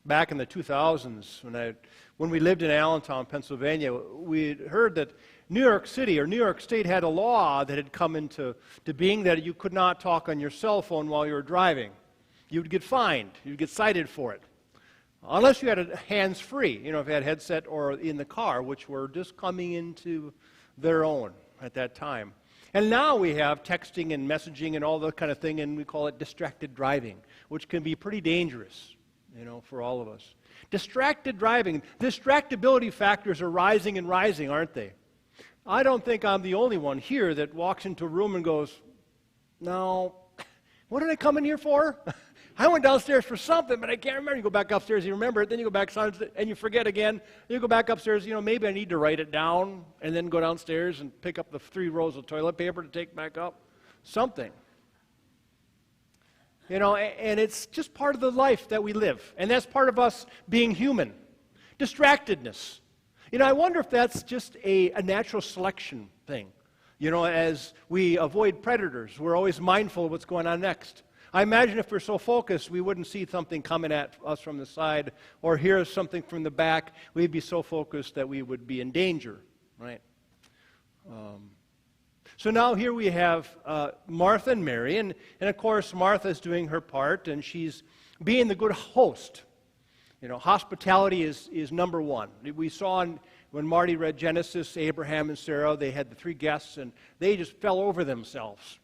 back in the 2000s, when we lived in Allentown, Pennsylvania, we heard that New York City or New York State had a law that had come into being that you could not talk on your cell phone while you were driving. You would get fined. You'd get cited for it. Unless you had a hands-free, if you had a headset or in the car, which were just coming into their own at that time. And now we have texting and messaging and all that kind of thing, and we call it distracted driving, which can be pretty dangerous, for all of us. Distracted driving, distractibility factors are rising and rising, aren't they? I don't think I'm the only one here that walks into a room and goes, no, what did I come in here for? I went downstairs for something, but I can't remember. You go back upstairs, you remember it, then you go back downstairs, and you forget again. You go back upstairs, maybe I need to write it down, and then go downstairs and pick up the 3 rolls of toilet paper to take back up. Something. And it's just part of the life that we live. And that's part of us being human. Distractedness. I wonder if that's just a natural selection thing. As we avoid predators, we're always mindful of what's going on next. I imagine if we're so focused, we wouldn't see something coming at us from the side or hear something from the back. We'd be so focused that we would be in danger, right? So now here we have Martha and Mary, and of course Martha's doing her part, and she's being the good host. Hospitality is number one. We saw when Marty read Genesis, Abraham and Sarah, they had the 3 guests, and they just fell over themselves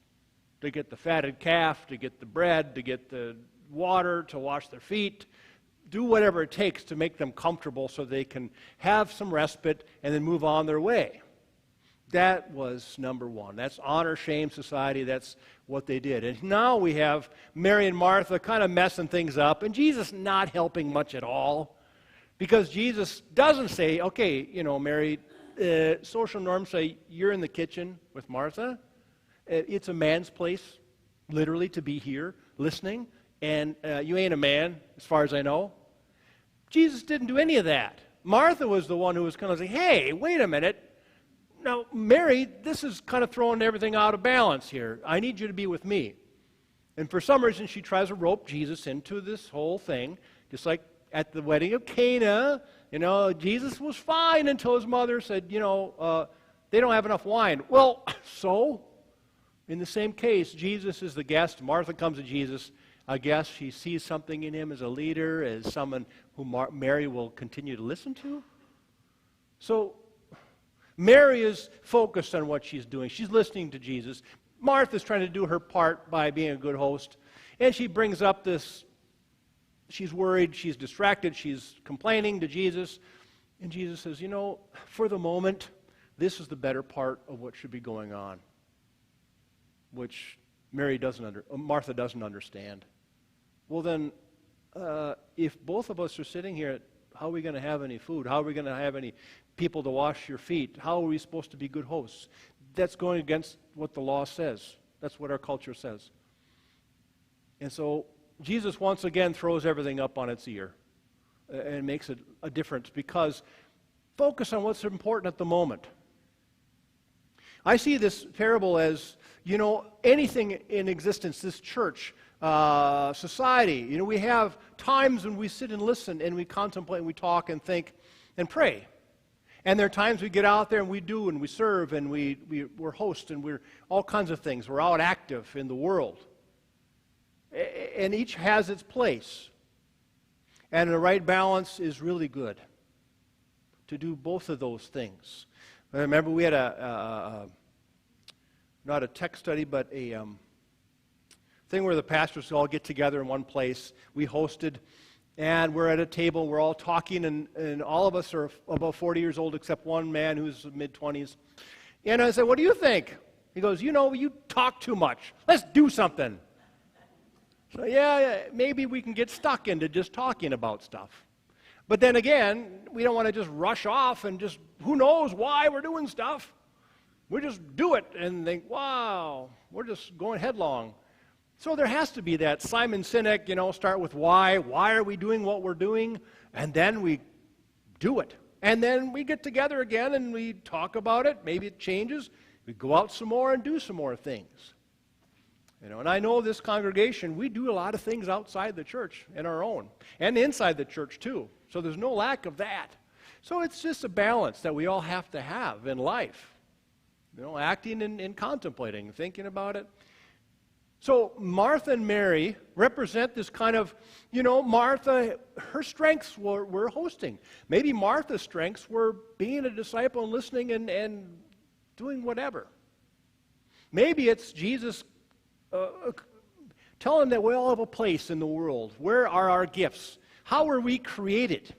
to get the fatted calf, to get the bread, to get the water, to wash their feet, do whatever it takes to make them comfortable so they can have some respite and then move on their way. That was number one. That's honor, shame, society. That's what they did. And now we have Mary and Martha kind of messing things up, and Jesus not helping much at all, because Jesus doesn't say, okay, Mary, social norms say you're in the kitchen with Martha. It's a man's place, literally, to be here listening, and you ain't a man, as far as I know. Jesus didn't do any of that. Martha was the one who was kind of saying, hey, wait a minute. Now, Mary, this is kind of throwing everything out of balance here. I need you to be with me. And for some reason, she tries to rope Jesus into this whole thing, just like at the wedding of Cana. Jesus was fine until his mother said, they don't have enough wine. Well, so? In the same case, Jesus is the guest. Martha comes to Jesus. I guess she sees something in him as a leader, as someone who Mary will continue to listen to. So Mary is focused on what she's doing. She's listening to Jesus. Martha's trying to do her part by being a good host. And she brings up this, she's worried, she's distracted, she's complaining to Jesus. And Jesus says, for the moment, this is the better part of what should be going on, which Martha doesn't understand. Well then, if both of us are sitting here, how are we going to have any food? How are we going to have any people to wash your feet? How are we supposed to be good hosts? That's going against what the law says. That's what our culture says. And so Jesus once again throws everything up on its ear and makes it a difference, because focus on what's important at the moment. I see this parable as, anything in existence, this church, society. We have times when we sit and listen and we contemplate and we talk and think and pray. And there are times we get out there and we do and we serve and we're hosts and we're all kinds of things. We're out active in the world. And each has its place. And the right balance is really good to do both of those things. I remember we had not a tech study, but a thing where the pastors all get together in one place. We hosted, and we're at a table, we're all talking, and all of us are about 40 years old except one man who's mid-20s. And I said, what do you think? He goes, you talk too much. Let's do something. So yeah, maybe we can get stuck into just talking about stuff. But then again, we don't want to just rush off and just, who knows why we're doing stuff. We just do it and think, wow, we're just going headlong. So there has to be that. Simon Sinek, start with why. Why are we doing what we're doing? And then we do it. And then we get together again and we talk about it. Maybe it changes. We go out some more and do some more things. And I know this congregation, we do a lot of things outside the church and our own, and inside the church too. So there's no lack of that. So it's just a balance that we all have to have in life. Acting and contemplating, thinking about it. So Martha and Mary represent this kind of, Martha, her strengths were hosting. Maybe Martha's strengths were being a disciple and listening and doing whatever. Maybe it's Jesus telling that we all have a place in the world. Where are our gifts? How were we created?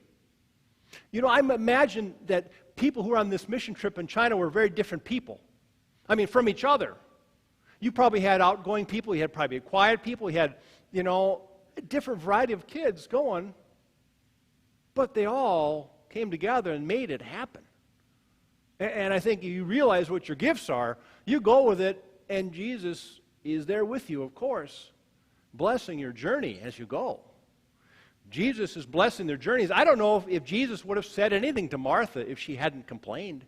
I imagine that people who were on this mission trip in China were very different people. From each other. You probably had outgoing people, you had probably quiet people, you had, a different variety of kids going, but they all came together and made it happen. And I think you realize what your gifts are, you go with it, and Jesus is there with you, of course, blessing your journey as you go. Jesus is blessing their journeys. I don't know if Jesus would have said anything to Martha if she hadn't complained.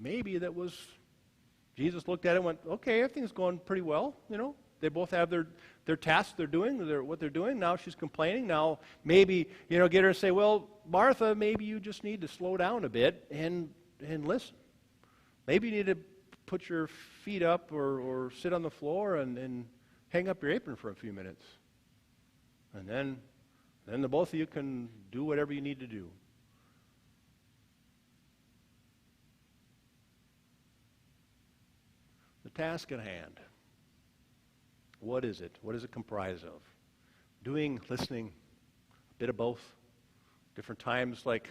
Maybe that was, Jesus looked at it and went, okay, everything's going pretty well. They both have their tasks they're doing, what they're doing. Now she's complaining. Now maybe, get her to say, well, Martha, maybe you just need to slow down a bit and listen. Maybe you need to put your feet up or sit on the floor and hang up your apron for a few minutes. And then the both of you can do whatever you need to do. The task at hand. What is it? What does it comprise of? Doing, listening, a bit of both. Different times, like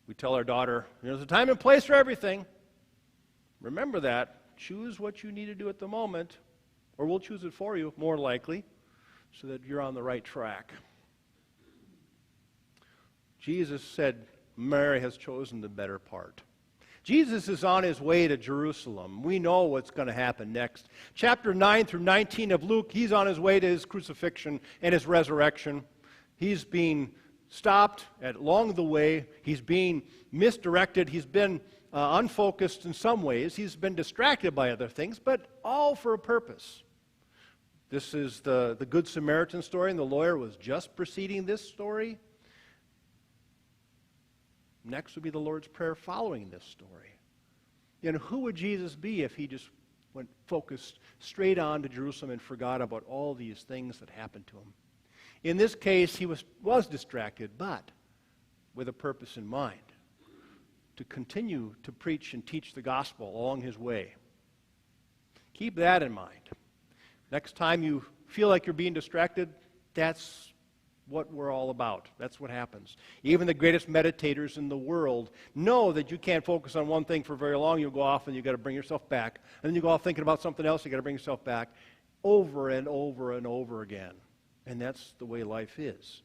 we tell our daughter, there's a time and place for everything. Remember that. Choose what you need to do at the moment, or we'll choose it for you, more likely, so that you're on the right track. Jesus said, Mary has chosen the better part. Jesus is on his way to Jerusalem. We know what's going to happen next. Chapter 9 through 19 of Luke, he's on his way to his crucifixion and his resurrection. He's being stopped along the way. He's being misdirected. He's been unfocused in some ways. He's been distracted by other things, but all for a purpose. This is the Good Samaritan story, and the lawyer was just preceding this story. Next would be the Lord's Prayer following this story. Who would Jesus be if he just went focused straight on to Jerusalem and forgot about all these things that happened to him? In this case, he was distracted, but with a purpose in mind, to continue to preach and teach the gospel along his way. Keep that in mind. Next time you feel like you're being distracted, that's what we're all about. That's what happens. Even the greatest meditators in the world know that you can't focus on one thing for very long. You'll go off and you've got to bring yourself back. And then you go off thinking about something else. You've got to bring yourself back over and over and over again. And that's the way life is.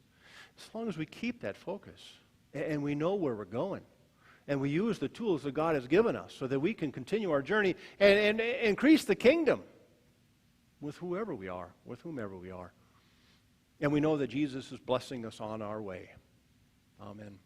As long as we keep that focus and we know where we're going and we use the tools that God has given us so that we can continue our journey and increase the kingdom with whoever we are, with whomever we are. And we know that Jesus is blessing us on our way. Amen.